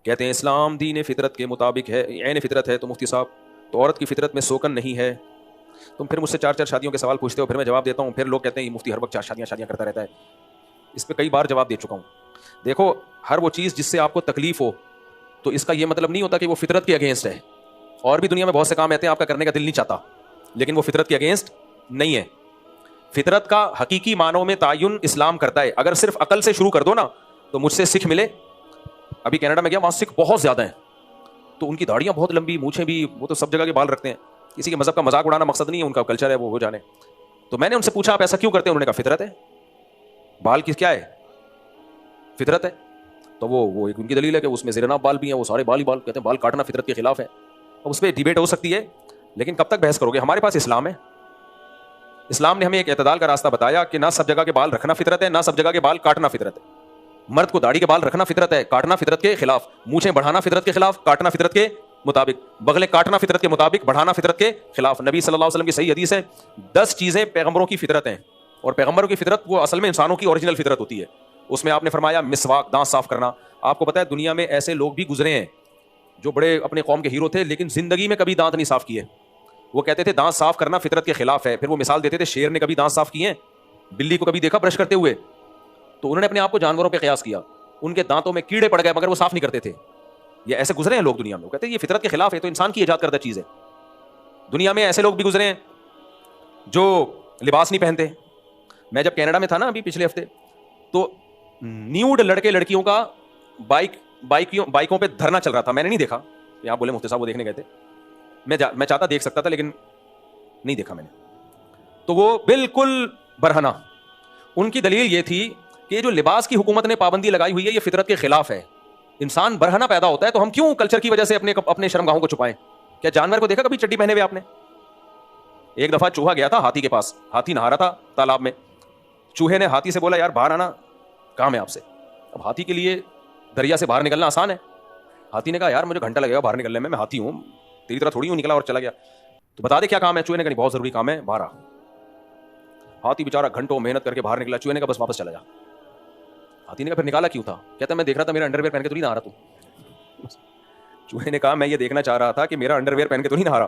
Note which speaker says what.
Speaker 1: کہتے ہیں اسلام دین فطرت کے مطابق ہے، عین فطرت ہے، تو مفتی صاحب تو عورت کی فطرت میں سوکن نہیں ہے؟ تم پھر مجھ سے 4 شادیوں کے سوال پوچھتے ہو، پھر میں جواب دیتا ہوں، پھر لوگ کہتے ہیں یہ مفتی ہر وقت 4 شادیاں کرتا رہتا ہے. اس پہ کئی بار جواب دے چکا ہوں. دیکھو، ہر وہ چیز جس سے آپ کو تکلیف ہو تو اس کا یہ مطلب نہیں ہوتا کہ وہ فطرت کے اگینسٹ ہے. اور بھی دنیا میں بہت سے کام ایسے ہیں آپ کا کرنے کا دل نہیں چاہتا، لیکن وہ فطرت کے اگینسٹ نہیں ہے. فطرت کا حقیقی معنوں میں تعین اسلام کرتا ہے. اگر صرف عقل سے شروع کر دو نا تو مجھ سے سکھ ملے. ابھی کینیڈا میں گیا، وہاں سکھ بہت زیادہ ہیں، تو ان کی داڑیاں بہت لمبی، مونچھیں بھی، وہ تو سب جگہ کے بال رکھتے ہیں. کسی کے مذہب کا مذاق اڑانا مقصد نہیں ہے، ان کا کلچر ہے، وہ ہو جانے. تو میں نے ان سے پوچھا آپ ایسا کیوں کرتے ہیں؟ انہوں نے کہا فطرت ہے. بال کی کیا ہے؟ فطرت ہے. تو وہ ایک ان کی دلیل ہے کہ اس میں زیرناب بال بھی ہیں، وہ سارے بال ہی بال. کہتے ہیں بال کاٹنا فطرت کے خلاف ہے. اب اس پہ ڈیبیٹ ہو سکتی ہے، لیکن کب تک بحث کرو گے؟ ہمارے پاس اسلام ہے. اسلام نے ہمیں ایک اعتدال کا راستہ بتایا کہ نہ سب جگہ کے بال رکھنا فطرت ہے، نہ سب جگہ کے بال کاٹنا فطرت ہے. مرد کو داڑھی کے بال رکھنا فطرت ہے، کاٹنا فطرت کے خلاف. مونچھیں بڑھانا فطرت کے خلاف، کاٹنا فطرت کے مطابق. بغلیں کاٹنا فطرت کے مطابق، بڑھانا فطرت کے خلاف. نبی صلی اللہ علیہ وسلم کی صحیح حدیث ہے 10 چیزیں پیغمبروں کی فطرت ہیں، اور پیغمبروں کی فطرت وہ اصل میں انسانوں کی اوریجنل فطرت ہوتی ہے. اس میں آپ نے فرمایا مسواک، دانت صاف کرنا. آپ کو پتا ہے دنیا میں ایسے لوگ بھی گزرے ہیں جو بڑے اپنے قوم کے ہیرو تھے، لیکن زندگی میں کبھی دانت نہیں صاف کیے. وہ کہتے تھے دانت صاف کرنا فطرت کے خلاف ہے. پھر وہ مثال دیتے تھے شیر نے کبھی دانت صاف کیے ہیں؟ بلی کو کبھی دیکھا برش کرتے ہوئے؟ تو انہوں نے اپنے آپ کو جانوروں پہ قیاس کیا. ان کے دانتوں میں کیڑے پڑ گئے مگر وہ صاف نہیں کرتے تھے. یہ ایسے گزرے ہیں لوگ دنیا میں. وہ کہتے ہیں یہ فطرت کے خلاف ہے، تو انسان کی ایجاد کردہ چیز ہے. دنیا میں ایسے لوگ بھی گزرے ہیں جو لباس نہیں پہنتے. میں جب کینیڈا میں تھا نا ابھی پچھلے ہفتے، تو نیوڈ لڑکے لڑکیوں کا بائکوں پہ دھرنا چل رہا تھا. میں نے نہیں دیکھا، یہاں بولے مفتی صاحب وہ دیکھنے گئے تھے. میں چاہتا دیکھ سکتا تھا لیکن نہیں دیکھا میں نے. تو وہ بالکل برہنہ. ان کی دلیل یہ تھی کہ جو لباس کی حکومت نے پابندی لگائی ہوئی ہے یہ فطرت کے خلاف ہے. انسان برہنہ پیدا ہوتا ہے تو ہم کیوں کلچر کی وجہ سے اپنے شرمگاہوں کو چھپائیں؟ کیا جانور کو دیکھا کبھی چڈی پہنے ہوئے آپ نے؟ ایک دفعہ چوہا گیا تھا ہاتھی کے پاس، ہاتھی نہا رہا تھا تالاب میں. چوہے نے ہاتھی سے بولا یار باہر آنا، کام ہے آپ سے. اب ہاتھی کے لیے دریا سے باہر نکلنا آسان ہے. ہاتھی نے کہا یار مجھے گھنٹہ لگے گا باہر نکلنے میں ہاتھی ہوں، تیری طرح تھوڑی ہوں. نکلا اور چلا گیا. تو بتا دے کیا کام ہے؟ چوہے نے کہا بہت ضروری کام ہے، باہر آ. ہاتھی بیچارہ گھنٹوں محنت کر کے باہر نکلا. چوہے نے کہا بس واپس چلا جا. ہاتھی نے کہا پھر نکالا کیوں تھا؟ کہتا میں دیکھ رہا تھا میرا انڈر ویئر پہن کے تو نہیں نہا رہا تو. چوہے نے کہا میں یہ دیکھنا چاہ رہا تھا کہ میرا انڈر ویئر پہن کے تو نہیں نہا رہا.